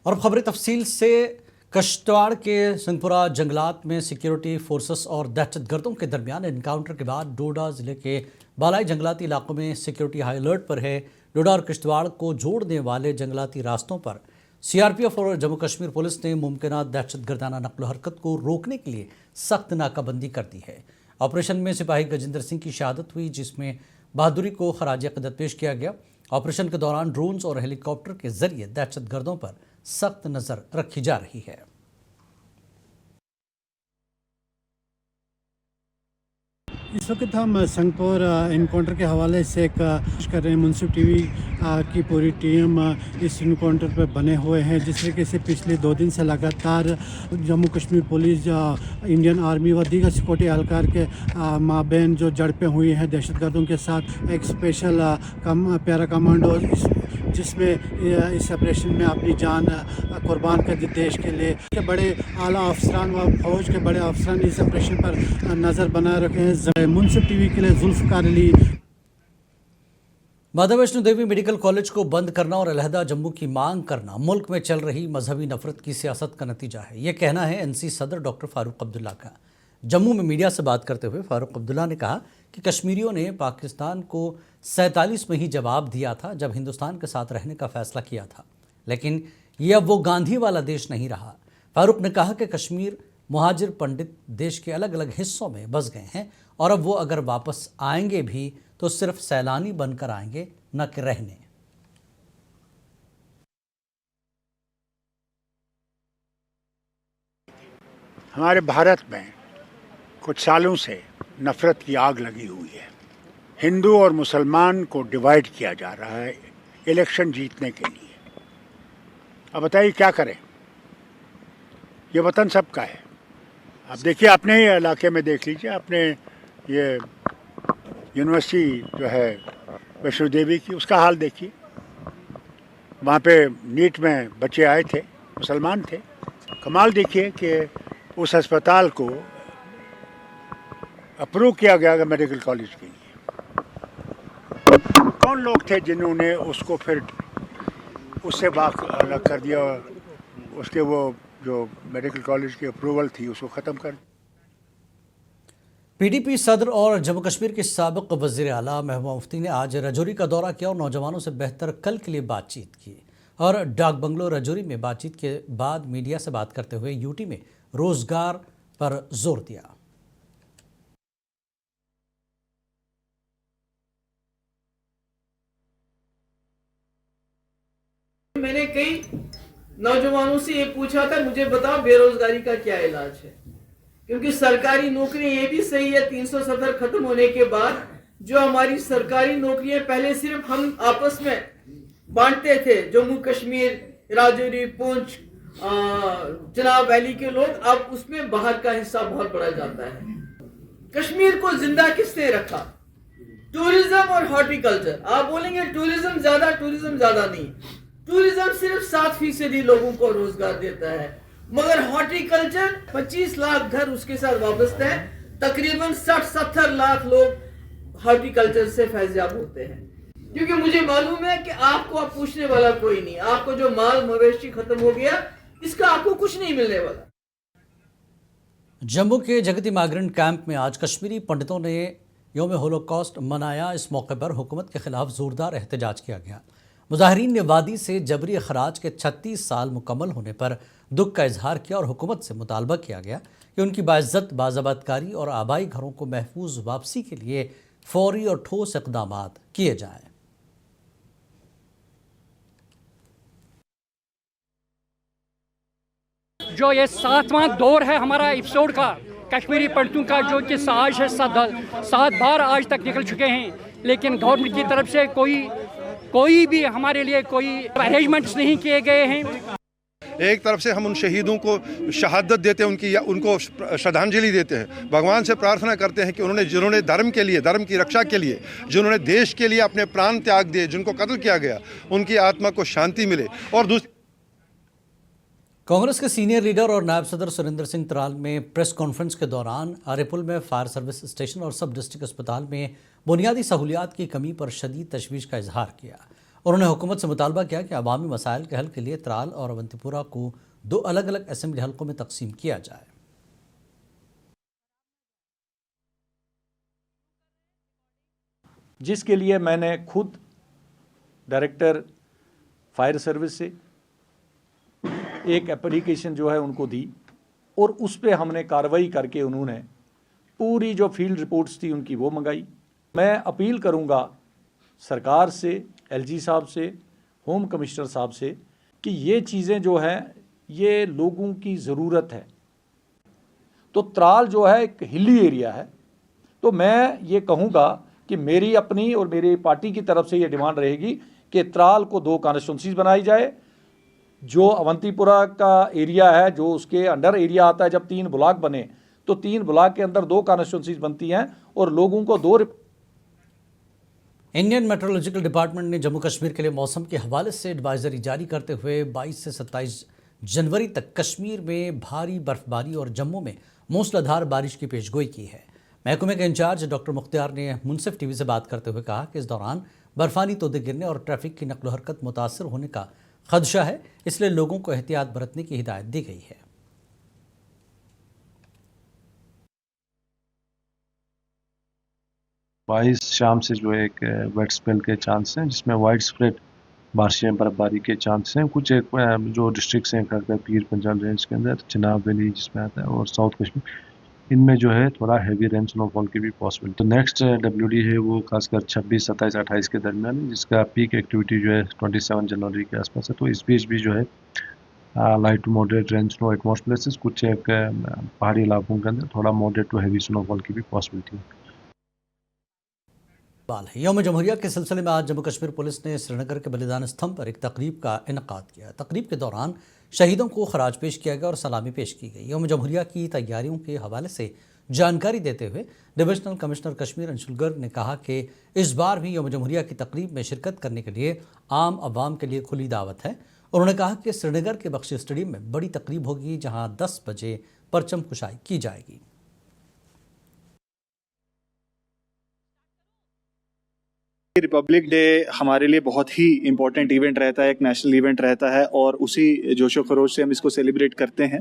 और खबरें तफसील से कश्तवाड़ के सिंहपुरा जंगलात में सिक्योरिटी फोर्सेस और दहशतगर्दों के दरमियान एनकाउंटर के बाद डोडा जिले के बालाई जंगलाती इलाकों में सिक्योरिटी हाई अलर्ट पर है। डोडा और किश्तवाड़ को जोड़ने वाले जंगलाती रास्तों पर सीआरपीएफ और जम्मू कश्मीर पुलिस ने मुमकिन दहशतगर्दाना नकलो हरकत को रोकने के लिए सख्त नाकाबंदी कर दी है। ऑपरेशन में सिपाही गजेंद्र सिंह की शहादत हुई, जिसमें बहादुरी को खराज अक़ीदत पेश किया गया। ऑपरेशन के दौरान ड्रोन्स और हेलीकॉप्टर के जरिए दहशतगर्दों पर सख्त नजर रखी जा रही है। इस वक्त हम संगपुर इनकाउंटर के हवाले से एक कर रहे हैं। मुंसिफ टीवी की पूरी टीम इस इनकाउंटर पर बने हुए हैं। जिस तरीके से पिछले 2 दिन से लगातार Jammu Kashmir police, Indian army व दीगर सिक्योरिटी एहलकार के माबेन जो झड़पें हुई हैं दहशतगर्दों के साथ, एक स्पेशल पैरा कमांडो जिसमें इस ऑपरेशन में अपनी जान कुर्बान कर दी देश के लिए, के बड़े आला अफसरान व फौज के बड़े अफसरान इस ऑपरेशन पर नज़र बनाए रखे हैं। मुंसिफ टीवी के लिए जुल्फ़कार अली। माता वैष्णो देवी मेडिकल कॉलेज को बंद करना और अलहदा जम्मू की मांग करना मुल्क में चल रही मजहबी नफरत की सियासत का नतीजा है। यह कहना है एनसी सदर डॉक्टर फारूक अब्दुल्ला का। जम्मू में मीडिया से बात करते हुए फारूक अब्दुल्ला ने कहा कि कश्मीरियों ने पाकिस्तान को 47 में ही जवाब दिया था जब हिंदुस्तान के साथ रहने का फैसला किया था, लेकिन यह अब वो गांधी वाला देश नहीं रहा। फारूक ने कहा कि कश्मीर मुहाजिर पंडित देश के अलग अलग हिस्सों में बस गए हैं और अब वो अगर वापस आएंगे भी तो सिर्फ सैलानी बनकर आएंगे, न कि रहने। हमारे भारत में कुछ सालों से नफरत की आग लगी हुई है। हिंदू और मुसलमान को डिवाइड किया जा रहा है इलेक्शन जीतने के लिए। अब बताइए क्या करें? ये वतन सबका है। अब देखिए, अपने ही इलाके में देख लीजिए, अपने ये यूनिवर्सिटी जो है वैष्णो देवी की, उसका हाल देखिए। वहाँ पे नीट में बच्चे आए थे, मुसलमान थे। कमाल देखिए कि उस अस्पताल को अप्रूव किया गया मेडिकल कॉलेज के लिए। कौन लोग थे जिन्होंने उसको फिर उससे अलग कर दिया, उसके वो जो मेडिकल कॉलेज की अप्रूवल थी उसको ख़त्म कर। पीडीपी सदर और जम्मू कश्मीर के साबिक वज़ीर आला महबूबा मुफ्ती ने आज राजौरी का दौरा किया और नौजवानों से बेहतर कल के लिए बातचीत की। और डाक बंगलो राजौरी में बातचीत के बाद मीडिया से बात करते हुए यूटी में रोजगार पर जोर दिया। मैंने कई नौजवानों से ये पूछा था, मुझे बताओ बेरोजगारी का क्या इलाज है, क्योंकि सरकारी नौकरी ये भी सही है 370 खत्म होने के बाद जो हमारी सरकारी नौकरियां पहले सिर्फ हम आपस में बांटते थे, जम्मू कश्मीर, राजौरी, पुंछ, चिनाब वैली के लोग, अब उसमें बाहर का हिस्सा बहुत बढ़ा जाता है। कश्मीर को जिंदा किसने रखा? टूरिज्म और हॉर्टिकल्चर। आप बोलेंगे टूरिज्म ज्यादा नहीं, टूरिज्म सिर्फ 7% लोगों को रोजगार देता है, मगर हॉर्टिकल्चर 25 लाख घर उसके साथ वाबस्ता है। तकरीबन 60-70 लाख लोग हॉर्टिकल्चर से फैज़याब होते हैं। क्योंकि मुझे मालूम है कि आपको अब पूछने वाला कोई नहीं, आपको जो माल मवेशी खत्म हो गया इसका आपको कुछ नहीं मिलने वाला। जम्मू के जगती माइग्रेंट कैंप में आज कश्मीरी पंडितों ने यौम होलोकॉस्ट मनाया। इस मौके पर हुकूमत के खिलाफ जोरदार एहतजाज किया गया। मुजाहिरीन ने वादी से जबरी खराज के 36 साल मुकम्मल होने पर दुख का इजहार किया और हुकूमत से मुतालबा किया गया कि उनकी बाइज्जत बाज़ाबातकारी और आबाई घरों को महफूज वापसी के लिए फौरी और ठोस इक़दामात किए जाएँ। जो ये 7वां दौर है हमारा एपिसोड का, कश्मीरी पंडितों का, जो कि आज है 7 बार आज तक निकल चुके हैं, लेकिन गवर्नमेंट की तरफ से कोई भी हमारे लिए कोई अरेंजमेंट्स नहीं किए गए हैं। एक तरफ से हम उन शहीदों को शहादत देते हैं, उनको श्रद्धांजलि देते हैं, भगवान से प्रार्थना करते हैं कि जिन्होंने धर्म के लिए, धर्म की रक्षा के लिए, जिन्होंने देश के लिए अपने प्राण त्याग दिए, जिनको कत्ल किया गया, उनकी आत्मा को शांति मिले। और दूसरी कांग्रेस के सीनियर लीडर और नायब सदर सुरेंद्र सिंह तराल में प्रेस कॉन्फ्रेंस के दौरान आरिपुल में फायर सर्विस स्टेशन और सब डिस्ट्रिक्ट अस्पताल में बुनियादी सहूलियात की कमी पर शदीद तशवीश का इजहार किया। उन्होंने हुकूमत से मुतालबा किया कि अवामी मसाइल के हल के लिए त्राल और अवंतीपुरा को 2 अलग अलग असेंबली हलकों में तकसीम किया जाए। जिसके लिए मैंने खुद डायरेक्टर फायर सर्विस से एक एप्लीकेशन जो है उनको दी और उस पे हमने कार्रवाई करके उन्होंने पूरी जो फील्ड रिपोर्ट्स थी उनकी वो मंगाई। मैं अपील करूंगा सरकार से, एलजी साहब से, होम कमिश्नर साहब से कि ये चीज़ें जो हैं ये लोगों की ज़रूरत है। तो त्राल जो है एक हिली एरिया है, तो मैं ये कहूँगा कि मेरी अपनी और मेरी पार्टी की तरफ से ये डिमांड रहेगी कि त्राल को 2 कॉन्स्टिट्यूंसीज बनाई जाए। जो अवंतीपुरा का एरिया है, जो उसके अंडर एरिया आता है, जब 3 ब्लॉक बने तो 3 ब्लॉक के अंदर 2 कॉन्स्टिट्यूंसीज बनती हैं और लोगों को 2। इंडियन मेट्रोलॉजिकल डिपार्टमेंट ने जम्मू कश्मीर के लिए मौसम के हवाले से एडवाइजरी जारी करते हुए 22 से 27 जनवरी तक कश्मीर में भारी बर्फबारी और जम्मू में मूसलाधार बारिश की पेशगोई की है। महकमे के इंचार्ज डॉक्टर मुख्तियार ने मुनसिफ टीवी से बात करते हुए कहा कि इस दौरान बर्फानी तोदे गिरने और ट्रैफिक की नकलो हरकत मुतासर होने का खदशा है, इसलिए लोगों को एहतियात बरतने की हिदायत दी गई है। बाईस शाम से जो है एक वेट स्पेल के चांस हैं, जिसमें वाइड स्प्रेड बारिशें बर्फबारी के चांस हैं। कुछ एक जो डिस्ट्रिक्ट्स हैं खासकर पीर पंजाब रेंज के अंदर, चिनाब वैली जिसमें आता है, और साउथ कश्मीर, इनमें जो है थोड़ा हैवी रेन स्नोफॉल की भी पॉसिबिलिटी। तो नेक्स्ट WD है वो खासकर 26, 27, 28 के दरमियान है, जिसका पीक एक्टिविटी जो है 27 जनवरी के आसपास है। तो इस बीच भी जो है light to moderate rain snow at most places, कुछ एक पहाड़ी इलाकों के अंदर थोड़ा मॉडरेट टू हैवी स्नोफॉल की भी पॉसिबिलिटी है। यौम जमहूरिया के सिलसिले में आज जम्मू कश्मीर पुलिस ने श्रीनगर के बलिदान स्तंभ पर एक तकरीब का इनेकाद किया। तकरीब के दौरान शहीदों को खराज पेश किया गया और सलामी पेश की गई। यौम जमहूरिया की तैयारियों के हवाले से जानकारी देते हुए डिविजनल कमिश्नर कश्मीर अंशुल गर्ग ने कहा कि इस बार भी यौम जमहूरिया की तकरीब में शिरकत करने के लिए आम आवाम के लिए खुली दावत है। उन्होंने कहा कि श्रीनगर के बख्शी स्टेडियम में बड़ी तकरीब होगी, जहाँ 10 बजे परचम कुशाई की जाएगी। रिपब्लिक डे हमारे लिए बहुत ही इम्पोर्टेंट इवेंट रहता है, एक नेशनल इवेंट रहता है, और उसी जोशो खरोश से हम इसको सेलिब्रेट करते हैं।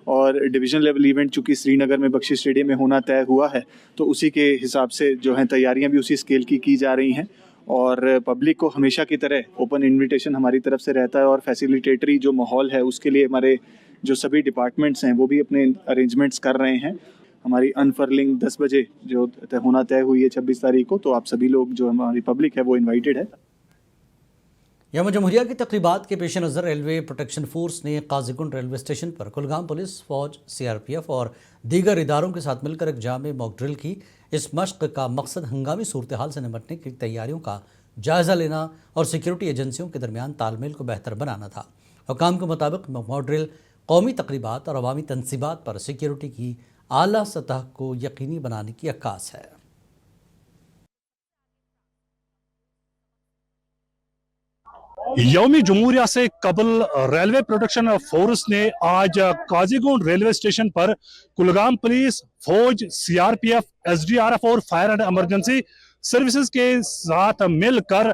और डिवीजन लेवल इवेंट चूँकि श्रीनगर में बख्शी स्टेडियम में होना तय हुआ है, तो उसी के हिसाब से जो है तैयारियां भी उसी स्केल की जा रही हैं। और पब्लिक को हमेशा की तरह ओपन इन्विटेशन हमारी तरफ से रहता है, और फैसिलिटेटरी जो माहौल है उसके लिए हमारे जो सभी डिपार्टमेंट्स हैं वो भी अपने अरेंजमेंट्स कर रहे हैं। हमारी अनफर्लिंग 10 बजे जो होना तय हुई है 26 तारीख को, तो आप सभी लोग जो हमारी पब्लिक है वो इनवाइटेड है। यौम जमहूरिया की तकरीबात के पेश नज़र रेलवे प्रोटेक्शन फोर्स ने काजीगुंड रेलवे स्टेशन पर कुलगाम पुलिस, फौज, CRPF और दीगर इदारों के साथ मिलकर एक जामे मॉक ड्रिल की। इस मश्क का मकसद हंगामी सूरत हाल से निपटने की तैयारियों का जायज़ा लेना और सिक्योरिटी एजेंसियों के दरमियान तालमेल को बेहतर बनाना था। हुकाम के मुताबिक मॉक ड्रिल कौमी तकरीबात और अवामी तनसीबात पर सिक्योरिटी की आला सतह को यकीनी बनाने की अक्कास है। यौमी जमहूरिया से कबल रेलवे प्रोटेक्शन फोर्स ने आज काजीगुंड रेलवे स्टेशन पर कुलगाम पुलिस, फौज, CRPF, SDRF और फायर एंड इमरजेंसी सर्विसेज के साथ मिलकर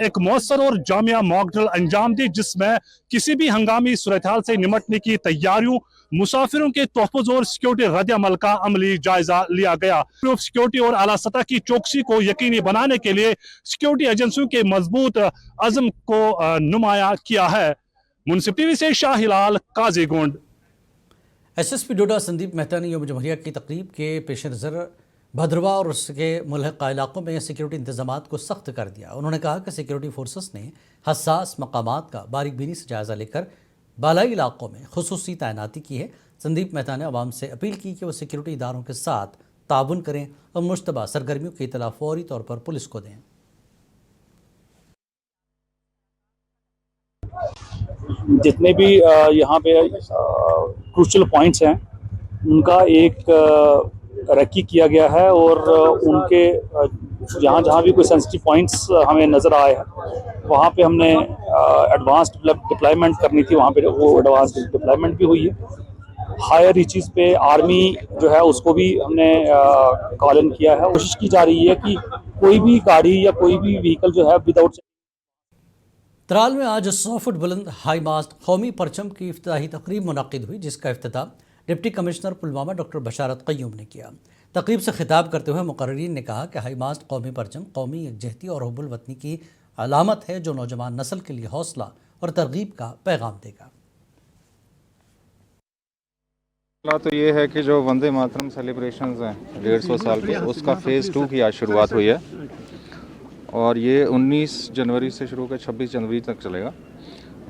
एक मौसर और जामिया मॉक ड्रिल अंजाम दी, जिसमें किसी भी हंगामी सूरत हाल से निपटने की तैयारियों, मुसाफिरों के तोहफ़्फ़ुज़ और सिक्योरिटी रद्द अमल का अमली जायजा लिया गया। सिक्योरिटी और आला सतह की चौकसी को यकीनी बनाने के लिए सिक्योरिटी एजेंसियों के मजबूत अज़म को नुमाया किया है। मुनसिफ टीवी से शाह हिलाल, काजीगुंड। SSP डोडा संदीप मेहता ने यौम जमहूरिया की तकरीब के पेश नज़र भद्रवा और उसके मुल्हिका इलाकों में सिक्योरिटी इंतजामात को सख्त कर दिया। उन्होंने कहा कि सिक्योरिटी फोर्सेस ने हसास मकामात का बारीकबीनी से जायज़ा लेकर बालाई इलाकों में खुसूसी तैनाती की है। संदीप मेहता ने आवाम से अपील की कि वो सिक्योरिटी इदारों के साथ ताउन करें और मुश्तबा सरगर्मियों की इतला फौरी तौर पर पुलिस को दें। जितने भी यहाँ पे क्रूशल पॉइंट्स हैं उनका एक रक्की किया गया है, और उनके जहाँ जहाँ भी कोई सेंसिटिव पॉइंट्स हमें नज़र आए हैं वहाँ पे हमने एडवांस डिप्लॉयमेंट करनी थी, वहाँ पे वो एडवांस डिप्लॉयमेंट भी हुई है। हायर रीचेस पे आर्मी जो है उसको भी हमने कॉल इन किया है। कोशिश की जा रही है कि कोई भी गाड़ी या कोई भी व्हीकल जो है विदाउट त्राल में आज 100 फुट बुलंद हाई मास्ट कौमी परचम की इफ्तिताही तकरीब मुनक्किद हुई, जिसका इफ्तिताह डिप्टी कमिश्नर पुलवामा डॉक्टर बशारत क़य्यूम ने किया। तकरीब से खिताब करते हुए मुकर्रिरीन ने कहा कि हाई मास्ट कौमी परचम कौमी यकजहती और हुब्बुल वतनी की अलामत है, जो नौजवान नस्ल के लिए हौसला और तरगीब का पैगाम देगा। तो ये है कि जो वंदे मातरम सेलिब्रेशंस हैं 150 साल के, उसका फ़ेज़ 2 की आज शुरुआत हुई है और ये 19 जनवरी से शुरू होकर 26 जनवरी तक चलेगा।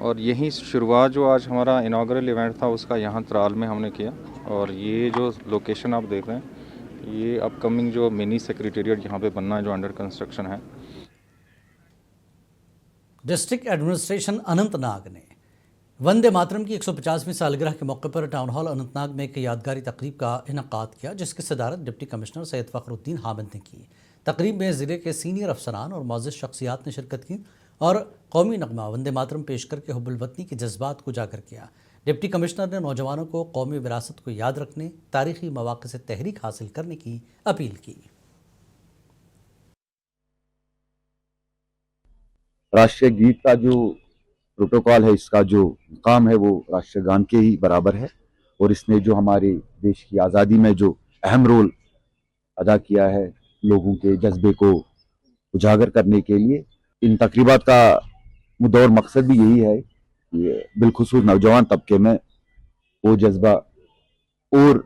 और यही शुरुआत जो आज हमारा इनागरल इवेंट था उसका यहाँ त्राल में हमने किया। और ये जो लोकेशन आप देख रहे हैं, ये अपकमिंग जो मिनी सेक्रेटेरिएट यहाँ पे बनना है, जो अंडर कंस्ट्रक्शन है। डिस्ट्रिक्ट एडमिनिस्ट्रेशन अनंतनाग ने वंदे मातरम की 150वीं सालगिरह के मौके पर टाउन हॉल अनंतनाग में एक यादगारी तकरीब का इनकाद किया, जिसकी सदारत डिप्टी कमिश्नर सैयद फ़खरुद्दीन हामिद ने की। तकरीब में ज़िले के सीनियर अफसरान और मोअज़्ज़ज़ शख्सियात ने शिरकत की और कौमी नगमा वंदे मातरम पेश करके हुब्बुल वतनी के जज्बात को उजागर किया। डिप्टी कमिश्नर ने नौजवानों को कौमी विरासत को याद रखने, तारीख़ी मौक़े से तहरीक हासिल करने की अपील की। राष्ट्रीय गीत का जो प्रोटोकॉल है, इसका जो काम है, वो राष्ट्रगान के ही बराबर है और इसने जो हमारे देश की आज़ादी में जो अहम रोल अदा किया है, लोगों के जज्बे को उजागर करने के लिए, इन तकरीबात का मुद्दा और मकसद भी यही है कि बिलखुसूस नौजवान तबके में वो जज्बा और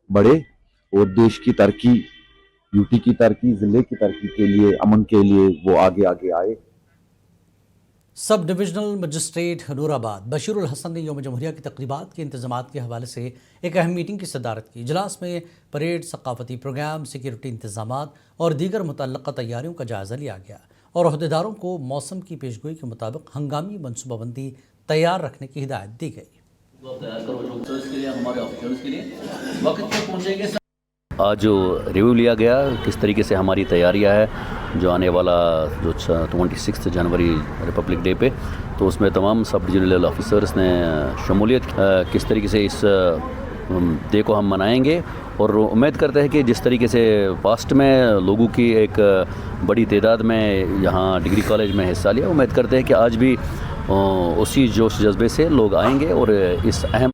बढ़े और देश की तरक्की, यूटी की तरक्की, ज़िले की तरक्की के लिए, अमन के लिए वो आगे आगे आए। Sub divisional magistrate Nurabad Bashirul Hasan ने यौम जमहूरिया की तकरीबात के इंतजामात के हवाले से एक अहम मीटिंग की सदारत की। इजलास में परेड, सकाफती प्रोग्राम, सिक्योरिटी इंतजामात और दीगर मुतल्लक़ा तैयारियों का जायज़ा लिया गया और अहदेदारों को मौसम की पेशगोई के मुताबिक हंगामी मनसूबाबंदी तैयार रखने की हिदायत दी गई। आज जो रिव्यू लिया गया, किस तरीके से हमारी तैयारियां है जो आने वाला जो 26 जनवरी रिपब्लिक डे पे, तो उसमें तमाम सब डिविजनल ऑफिसर्स ने शमूलियत, किस तरीके से इस डे को हम मनाएंगे। और उम्मीद करते हैं कि जिस तरीके से पास्ट में लोगों की एक बड़ी तादाद में यहाँ डिग्री कॉलेज में हिस्सा लिया, उम्मीद करते हैं कि आज भी उसी जोश जज्बे से लोग आएंगे और इस अहम